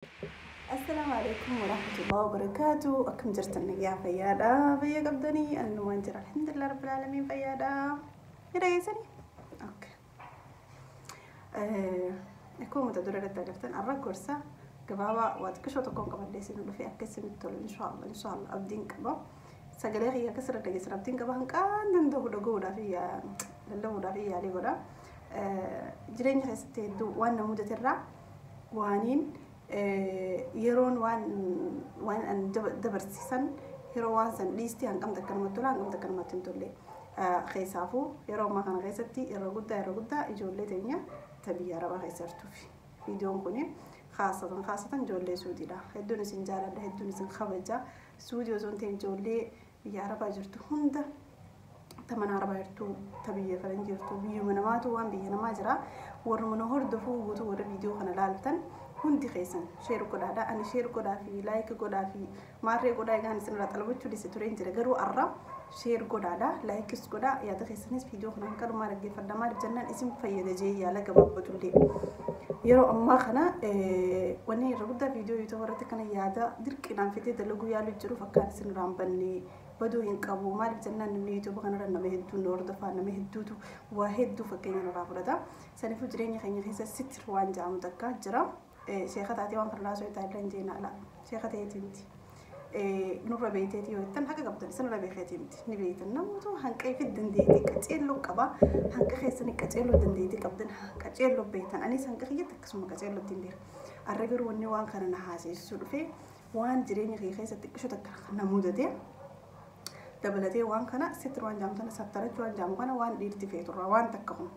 السلام عليكم ورحمة الله وبركاته. أكم جرتني يا فيادا فيا قبضني أنه وانجر الحمد لله رب العالمين فيادا يريسني أوكي يكون متدرر التقرتن أرى كورسا قبابا واتكشو تكون قبل ليسين ولو في أكسي متول إن شاء الله أبدين قبا سجلي هي كسر الدقيس ربتين قبا هنكان دندو دقودا فيا للودا فيا ليقودا جرين خستي دو وانا مدة الرع وانين يرون وان أن دبر سيسن يرون وان سن ليستي عن كم تكلمة تلا عن كم تكلمة تنتولي خيسافو يرون ما كان خيستي يرون قدا يجولي تانية تبي يرى خيسرتو في فيديو كوني خاصة جولي سودي لا هدون سنجارة ده هدون سن خبجة سودي وزون تين جولي يرى باجرتو هندا تمن عربة يرتو تبي فرنجي يرتو بيو مناماتو وان بيو نماجرا ورمنا هردفو وتو ور فيديو خنا لالتن هندي خيسن شير كودا دا أنا شير كودا في لايك كودا في ماري كودا يجان سنرا طلبت شو لستورين ترجعوا أرّا شير كودا دا لايكس كودا يا تخيسنيس فيديو خنا كانوا مارجي فردا مار جنن اسم فيدا جي يا لك بابا تولي يرو أما خنا وني ربدا فيديو يتورط كنا يادا درك نام فتي دلقو يا لجرو فكان سنرام بني بدو ينقبوا مار جنن نيتو بخنا رنا مهدو نور دفع نمهدو تو واحد فكينا نرافردا سنفو جريني خيني خيسة ستر وان جامو دكا جرا شيخة تاتي وان فرلاسو يتعلن جينا لا شيخة تيتمتي نور بيتي ويتن حاجة قبضني سنة بيخيتمتي نبيت النموتو هنكي في الدنديتي كتيلو قبا هنكي خيسني كتيلو الدنديتي قبضن كتيلو بيتن أني سنكي خيتك سوما كتيلو الدندير الرجل وني وان كان نحاسي سلفي وان جريني خي خيسة تكشو تكر نمودة دي دبلتي وان كان ستر وان جامتنا سترت وان جام كان وان ارتفيت وان تكهم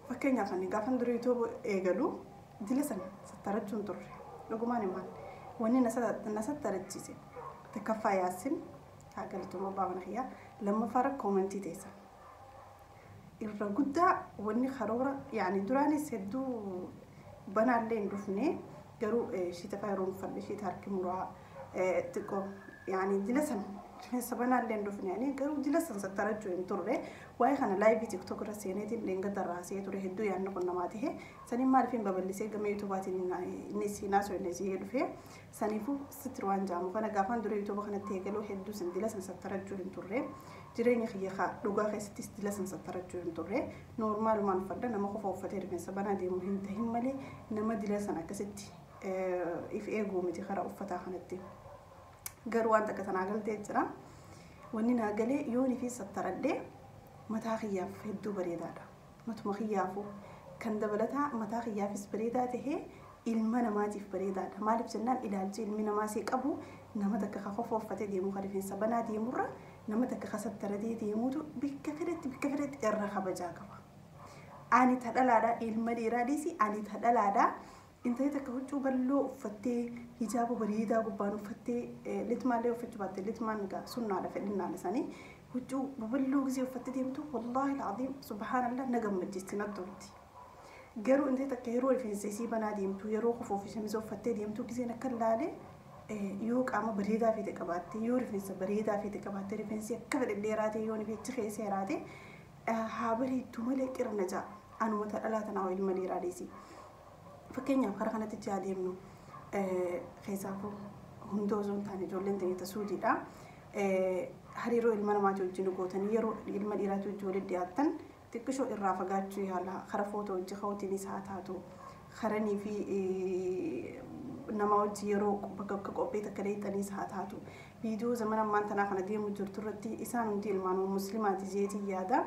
فكينيا فني قافن دريتو إيجالو دلسن سترت جنتر لقماني مان وني نسات ترتجيسي تكفى ياسين هاقلتو مبابنا خيا لما فرق كومنتي تيسا الرجودة وني خرورة يعني دراني سدو بنا اللين رفني جرو شيء تفايرون فل شيء ترك مرا تكو يعني دلسن سبنا اللي ندفن يعني قالوا جلسنا سترجو انتره واي خنا لايف تيك توك راسينيتي لينغ دراسيه تره هدو يعني كنا ماته سني ما عارفين ببلسي جمع يوتيوبات نسي ناس ونسي يلفي سنيفو ستروان جام كنا غافان درو يوتيوب خنا تيغلو هدو سن جلسنا سترجو انتره جريني خيخا دوغا خيستي جلسنا سترجو انتره نورمال ما نفدا نما خوفو فتير من سبنا دي مهم تهملي نما جلسنا كستي اف ايغو متي خرا افتا خنتي قروان تكتناقل تيجرا وننا قالي يوني في ستردي متى خياف هدو بريدادا متى خيافو كان دبلتها متى خياف بريداته المنا ما تف بريدادا مالك جنان إلى الجيل المنا ما سيك أبو نمتك خفوف فتى دي مخالفين سبنا دي مرة نمتك خستردي دي موتو بكفرت الرخبة بجاكبا أني تدلادا المديرة ديسي أني تدلادا انت يتكوتشو بلو فتي حجاب بريدا غبانو فتي لتمان لو فتي بات لتمان غا سنة على فعلنا لساني وجو بلو غزي فتي ديمتو والله العظيم سبحان الله نغم مجستنا دورتي غيرو انت تكيرو في زيسي بنا ديمتو يرو خفو في شمزو فتي ديمتو غزي نكلالي يوك اما بريدا في تكباتي يور في بريدا في تكباتي ريفنسي كفل اللي راتي يوني في تخيسي راتي هابري تملك رنجا انو متلاتنا ويل ملي راديسي فكينيا خرخنا تجادي منو خيسافو هندوزون تاني جولين تاني تسودي دا هريرو المنا ما جولجينو قوتاني يرو المديراتو جولي دياتن تكشو الرافقاتو يالا خرفوتو جخوتي نساتاتو خرني في نماوجي يرو كقوبيتا كريتا نساتاتو فيديو زمانا ما انتنا خنا دي مجرتورتي إسانو دي المانو مسلمات زيتي يادا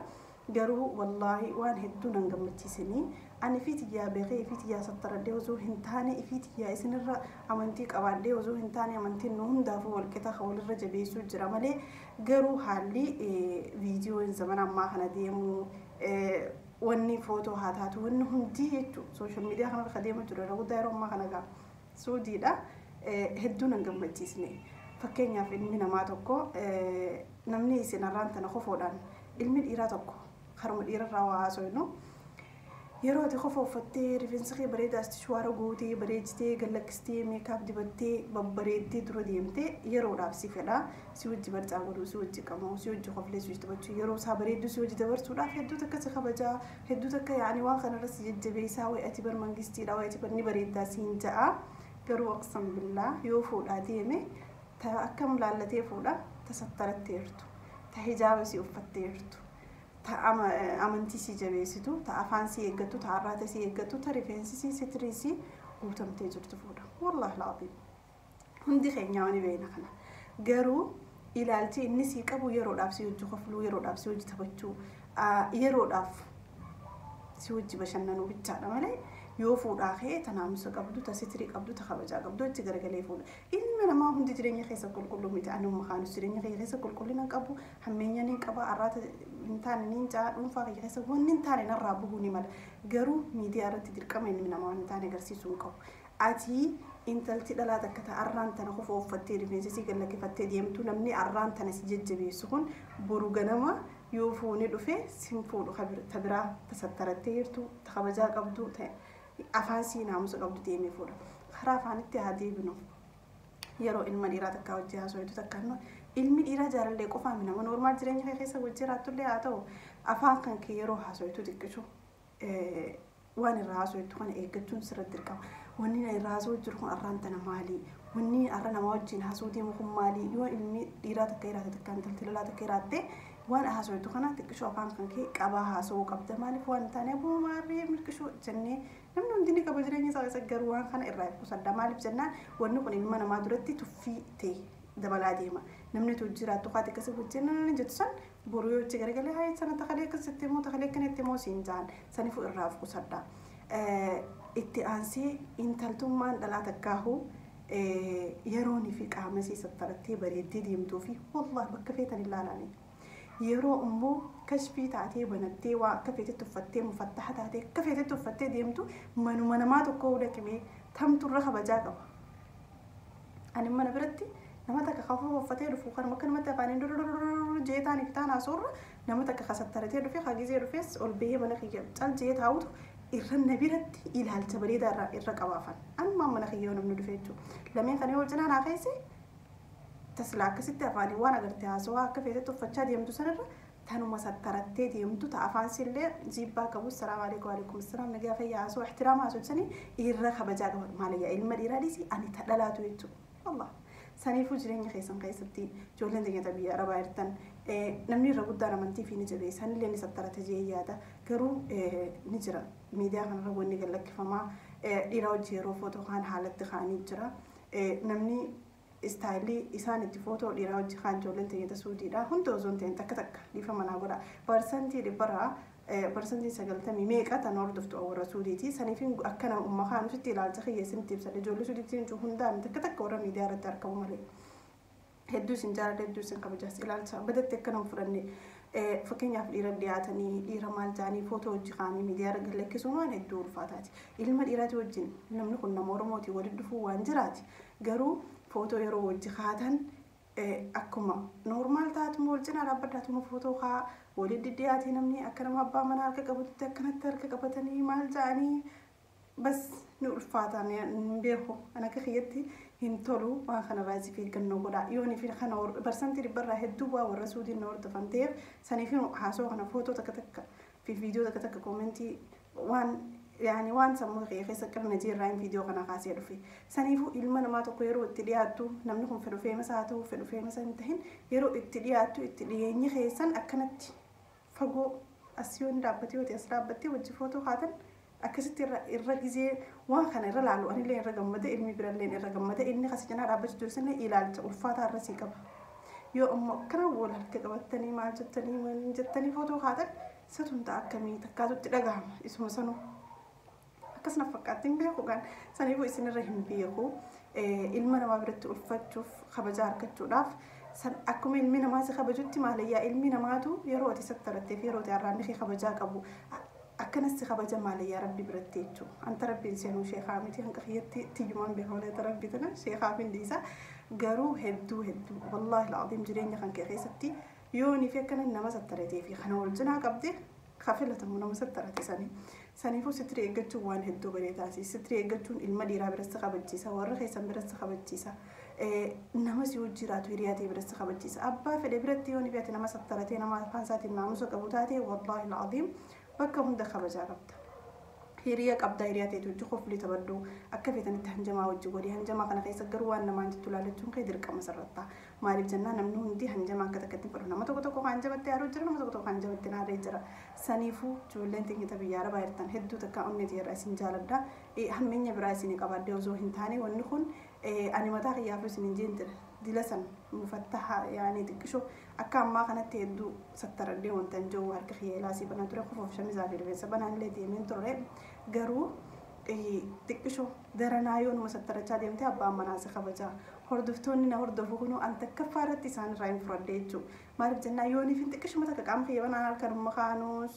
قالوا والله وان هدو ننقمتي سني أنا فيتي يا بغي فيتي يا ستر دي وزو هنتاني فيتي يا إسنر أمانتيك أبعد دي وزو هنتاني أمانتي نهم دافو والكتا خول الرجل بيسو جرامالي قالوا حالي فيديو زمان ما خنا ديمو واني فوتو هاتاتو وانهم ديتو سوشيال ميديا خنا الخديمة جرو رغو دايرو ما خنا قا سودي دا هدو ننقمتي سني فكينيا في المينا ما توكو نمني سنران تنخفو دان المين إيراتوكو خرم الإيرا روا سوينو yeroo ati qofa uffattee rifeensa kee bareedaa istishwaara gootee bareechitee gallakistee meekaap dibattee babbareeddee dura deemtee yeroodhaaf si fedha si wajji barcaa godhuu si wajji qamoo si wajji qoflee si wajji taphachuu yeroo isaa bareeddu si wajji dabarsuudhaaf hedduu takka si kabajaa hedduu takka yaani waan kanarra si jajjabeessaa wayi ati bar mangistiidha wayi ati bar ni bareeddaa siin ja'a garuu aqsam billaa yoo fuudhaa deeme ta akkam laallatee fuudha ta sattaratteertu ta hijaaba si uffatteertu ta amantii si jabeessitu ta afaan si eeggatu ta arraata si eeggatu ta rifeensi si sitirii si guutamtee jirtu fuudha wallahi laabiin hundi keenya wani beena kana garuu ilaalchi inni si qabu yeroodhaaf si wajji qofluu yeroodhaaf si wajji taphachuu yeroodhaaf si wajji bashannanuu bichaadha malee yoo fuudhaa kee ta naamusa qabdu ta sitirii qabdu ta kabajaa qabdu itti garagalee fuudha ilmi namaa hundi jireenya keessa qulqulluu miti anuma kaanus jireenya keessa qulqullina qabu hammeenya ni qaba arraata intaan ni jaa dhuunfaa keessa wanni intaan narraa bu'uu ni mala garuu miidiyaa irratti dirqama ilmi namaa intaan agarsiisuu qabu ati intalti dhalaa takka ta arraan tana qofa uffattee rifeensa si gallakkifattee deemtu namni arraan tana si jajjabeessu kun boru ganama yoo fuuni dhufe sin fuudhu ta biraa ta sattarattee jirtu ta kabajaa qabdu afaan si naamusa qabdu deemee fuudha karaa afaanitti haa deebinu yeroo ilma dhiiraa takka wajji haasawaitu takka ilmi dhiiraa jaalallee qofaa nama normaal jireenya kee keessa wajji jiraatullee haa ta'u afaan kan kee yeroo haasawaitu xiqqishu waan irraa haasawaitu kana eeggachuun sirratti dirqama wanni irraa haasawuu jiru kun arraan tana maalii wanni arra nama wajjiin haasawuu deemu kun maalii yoo ilmi dhiiraa takka jiraate takka intalti dhalaa takka jiraatte waan haasawaitu kana xiqqishu afaan kan kee qabaa haasawuu qabda maaliif waan taane abuu maarree milkishu jennee namni hundi ni qaba jireenya isaa keessa garuu waan kana irraa qusadda maaliif jennaan wanni kun ilma namaa duratti tuffii ta'e dabalaa deema namni tu jiraatu qaati akkasii wajjin ni jettu san boru yoo itti garagalee haa sana takalee akkasitti immoo takalee akkanatti immoo siin jaan sanifu irraa qusadda itti aansee intaltummaan dhalaa takkaahu yeroonii fi qaama isii sattarattee bareeddee deemtuu fi wallahi bakka feetan ilaalanii yeroo immoo kashfii taatee banattee waa akka feetetti uffattee mufattaha taatee akka feetetti uffattee deemtu manuma namaa tokko hudhaqimee tamturra kabajaa qaba ani mana biratti nama takka kafa uffatee dhufu kan makka namatti afaaniin jeetaan iftaan haasorra nama takka kasattaratee dhufe hagizee dhufes ol bahee mana kiyya cal jee taa'utu irra nabiratti ilaalcha bareedaa irra qabaafan amma mana kiyya namni dhufe jechuudha lameen kan yoo cinaan haa keessi tasla akkasitti afaanii waan agartee haasawaa akka feetetti uffachaa deemtu sanarra tanuma sattarattee deemtu ta afaan sillee jibbaa qabu salaamu alaykum wa alaykum assalaam nagaa fayyaa haasawaa ihtiraama haasawaa irra kabajaa qabu maaliyaa ilma dhiiraa dhiisi ani ta dhalaatu jechuudha wallah saniifuu jireenya keessan keessatti ijoolleen teenya biyya arabaa jirtan namni irra guddaan amantii fi ni jabeessan illee ni sattarate jee yaada garuu ni jira miidiyaa kanarra wanni gallakkifamaa dhiiraa wajji yeroo footoo kaan haalatti kaanii jira namni istaayilii isaan itti footoo dhiiraa wajji kaan ijoolleen teenya suudiidha hundi osoon ta'in takka takka dhiifa manaa godha parsantii dhibbarraa parsantii 90 meeqa tan hordoftu warra suudiiti saniifin akkana umma kaan usitti ilaalcha kiyyeessinitti ibsadha ijoollee suudiitiin hundaan takka takka warra miidiyaa irratti argamu malee hedduu isin jaalladha hedduu isin kabajaas ilaalcha badatti akkana fudhanne fakkeenyaaf dhiira dhiyaatanii dhiira maal jaanii footoo wajji kaanii miidiyaa irra gallakkisuun waan hedduu ulfaataati ilma dhiiraati wajjin namni kun nama oromootii walitti dhufuu waan jiraati garuu footoo yeroo wajji kaatan akkuma normaal taatuma wal cinaa dhaabbadhaatuma footoo kaa walitti dhiyaatee namni akka nama abbaa manaa harka qabatutti akkanatti harka qabatanii maal jaanii bas ni ulfaatan beeku ana akka kiyyatti hin tolu waan kana baasii fi gannoo godha yooni fi kana parsantii dhibbarraa hedduu waa warra suudiin na hordofan ta'eef saniif haasoo kana footoo takka takka fi viidiyoo takka takka koomentii waan yaani waan sammuu keessa qirna jirraan viidiyoo kana kaasee dhufe saniifuu ilma namaa tokko yeroo itti dhiyaattu namni kun fedhu feemasa haa ta'u fedhu feemasa hin tahin yeroo itti dhiyaattu itti dhiyeenya keessan akkanatti fagoo asiyoon dhaabbatee yoo ta'e as dhaabbattee wajji footoo kaatan akkasitti irra gizee waan kana irra laalu anillee irra gammade ilmi birallee irra gammade inni kasi cinaa dhaabbachuu jiru sanne ilaalcha ulfaataa irra sii qaba yoo ammoo akkana wal harka qabattanii maal jettanii footoo kaatan satun ta'a akkamii takkaatutti dhagahama isuma sanuu akkasuma fakkaattiin beeku kan saniifuu isinirra hin beeku ilma namaa biratti ulfachuuf kabajaa argachuudhaaf san akkuma ilmi namaa si kabajutti maalayyaa ilmi namaatu yeroo ati sattaratteef yeroo ati arraanni kee kabajaa qabu akkanas si kabaja maalayyaa rabbi biratti jechuudha anta rabbiin seenuu sheekaa miti hanqa kiyyatti tiyyumaan beekamulee rabbi tana sheekaa fi dhiisa garuu hedduu wallaahi la'aadiim jireenya kan kee keessatti yoonii fi akkana nama sattaratee fi kana wal cinaa qabde kafilatamu nama sattarate sanii سنيفو ستري إجتشو وان هدو بريتاسي ستري إجتشون المديرة برستخ بتجيسا ورخي سن برستخ بتجيسا نمس يوجرات ورياتي برستخ بتجيسا أبا في الإبرتي وني بيتي نمس الترتي نمس فانساتي الناموس وكبوتاتي والله العظيم بكهم دخل جاربته هيريا قبضة هيرياتي توجه خوف لي تبدو أكفي تني تهنجما وجودي هنجما كنا كيس جروا أن ما نجتوا لالتون كيدر كم سرطة ما ريب جنة نمنون دي هنجما كذا كتير فرنا ما تقول هنجما تيارو جرنا ما تقول هنجما تناري جرا سنيفو جولين تيجي تبيارا بايرتان هدو تكاون نتي راسين جالدا همين يبراسيني كبادة وزوهين تاني ونكون أنا ما تاخي يافوس نجين تر دلسن مفتحة يعني تكشو أكام ما كانت تيدو ستر دي وانتنجو هالكخيلاسي بناتوري خوف شميزة في البيت سبنا نلدي من ترى garuu xiqqisho daranaayoon masattarachaa deemtee abbaan manaas kabaja hordoftoonni na hordofu kunu an takka faaratti isaan irraa hin fudhadhe jechuudha maaliif jennaa yoonii fi xiqqishuma takka qaama kiyyaban aan halkanumma kaanus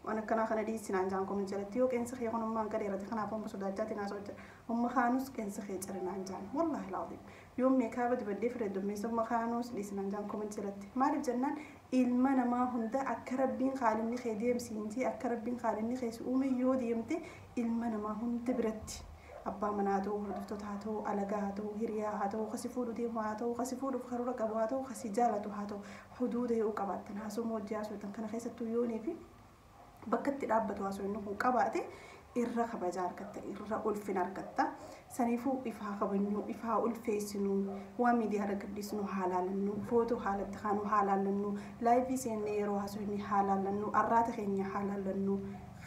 waan akkanaa kana dhiisinaan jaan komin jalatti yoo qeensa kiyya kunummaan gadeerate kanaaf amma sodaachaatiin haasoo jira umma kaanus qeensa kiyya cirinaan jaan wallaahi laazim yoom meekaaba dibaddee fireeddommeessa umma kaanus dhiisinaan jaan komin jalatti maaliif jennaan ilma namaa hunda akka rabbiin khaalinni kee deemsiinti akka rabbiin khaalinni kee uume yoo deemte ilma namaa hunda biratti abbaa manaa ta'uu hordoftoota haa ta'uu alagaa haa ta'uu hiriyaa haa ta'uu kasi fuudhu deemu haa ta'uu kasi fuudhuuf karoora qabu haa ta'uu kasi jaalatu haa ta'u huduuda yoo qabaattan haasoo moojjii haasootan kana keessattuu yoonii fi bakka itti dhaabbatu haasoo inni kun qabaate irra kabajaa argatta irra ulfina argatta saniifuu ifaa kabajnu ifaa ulfeessinu waan miidiyaa argisiisnu haalaalannu footoo haalatti kaanu haalaalannu laayivii seennee yeroo haasoo inni haalaalannu arraata keenya haalaalannu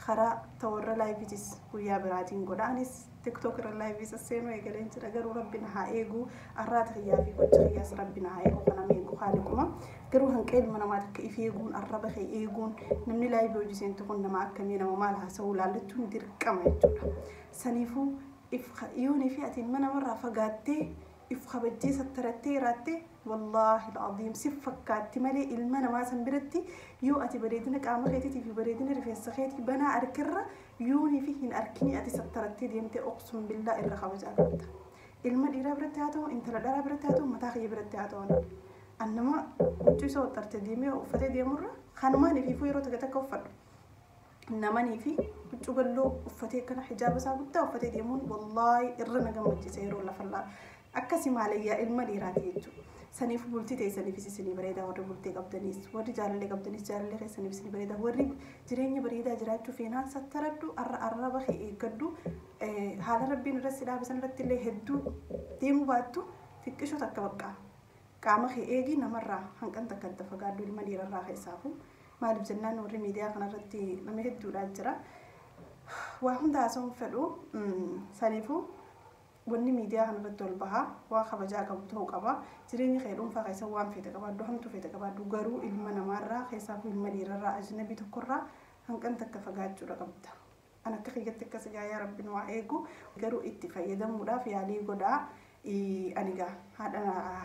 karaa tawarra laayiviitis guyyaa biraatiin godhaanis tiktok irra laayivii sasseenu eegaleen jira garuu rabbina haa eegu arraata kiyyaa fi gocha kiyyaas rabbina haa eegu kana meequ haaliquma garuu hanqee ilma namaa takka if eeguun arraba kee eeguun namni laayivii hojiseentu kun nama akkamii nama maal haasa'uu laallachuun dirqama jechuudha saniifuu yoonii fi ati ilma namarraa fagaattee if kabajjee sattarattee raattee والله العظيم سفكات مالي المنا ما سنبرتي يو أتي بريدنا قام خيتي في بريدنا رفيس خيتي بنا أركرة يوني فيهن أركني أتي سترتي ديمتي أقسم بالله إلا خبز أركت المن إيرا برتاتو أنت لا دارا برتاتو متى خي برتاتو أنما وجو سو ترتديمي وفتي ديمرة خانماني في فيرو تكتكفر إنما نيفي وجو قالو وفتي كان حجاب سابتا وفتي ديمون والله إرنا جمعت سيرو لا فلا أكسي ماليا المديرات يجو سنيف بولتي تي سنيف سني بريدا ور بولتي قبدنيس ور جارلي قبدنيس جارلي خي سنيف سني بريدا ور جريني بريدا جراتو فينا ستردو الرب خي يقدو حال ربي نرسل بس نرتي لي هدو ديمو باتو فيكشو تكبقى قام خي ايجي نمره هنكن تكدف قادو المدير الراخي صافو ما لبجنان ور ميديا كنا رتي لما هدو لاجرا وهم داسون فدو سنيفو وني ميديا هنرد البها وخبجا قبضه قبا جريني خيرون فقيس وان في تقبل دوهم تو في تقبل دوغرو المنا مرة خيساب المدير الرا أجنبي تكرر هنكن تكفجات جرا قبضه أنا كخيجت كسجا يا رب نوعيكو غرو اتفاقية مدافع عليه قدا أنيجا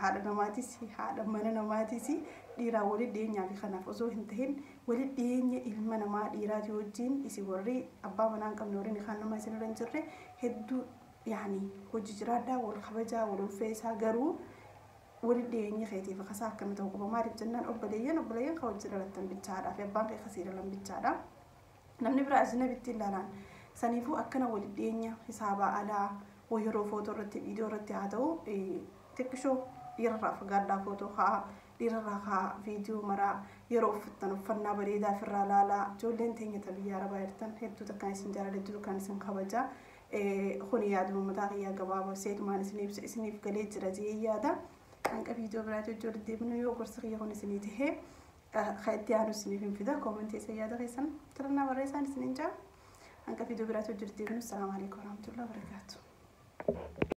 هذا نماتيسي هذا من نماتيسي ديرا ولد دينيا في خناف أزو هنتهن ولد دينيا المنا ما ديرا جوجين يسي وري أبا منان كم نورين خانم ما يسنورين جرّي هدو يعني وججرادا والخبجا والفيسا قرو ولديني خيتي فخساك كم توقف ما رب جنان أبليين خوجرا لتن بالشارع في بانك خسيرة لم بالشارع نمني برا أجنبي تلالان سنيفو أكنا ولديني حسابا على ويرو فوتو رتي فيديو رتي عدو تكشو يرى فقادا فوتو خا يرى فيديو مرا يرو فتن فنا بريدا في الرالا جولين تيني تبيا ربايرتن هدو تكاني سنجارة لدو كان سنخبجا خونيات المتاخية قبابة سيد ما سنيف قليل جرازية هذا عنك فيديو براتو جوردي بنو يوغر سخية هون سنيته خيتيانو سنيفين في ذا كومنتي سيادة غيسان ترنا وريسان سنينجا عنك فيديو براتو جوردي بنو السلام عليكم ورحمة الله وبركاته.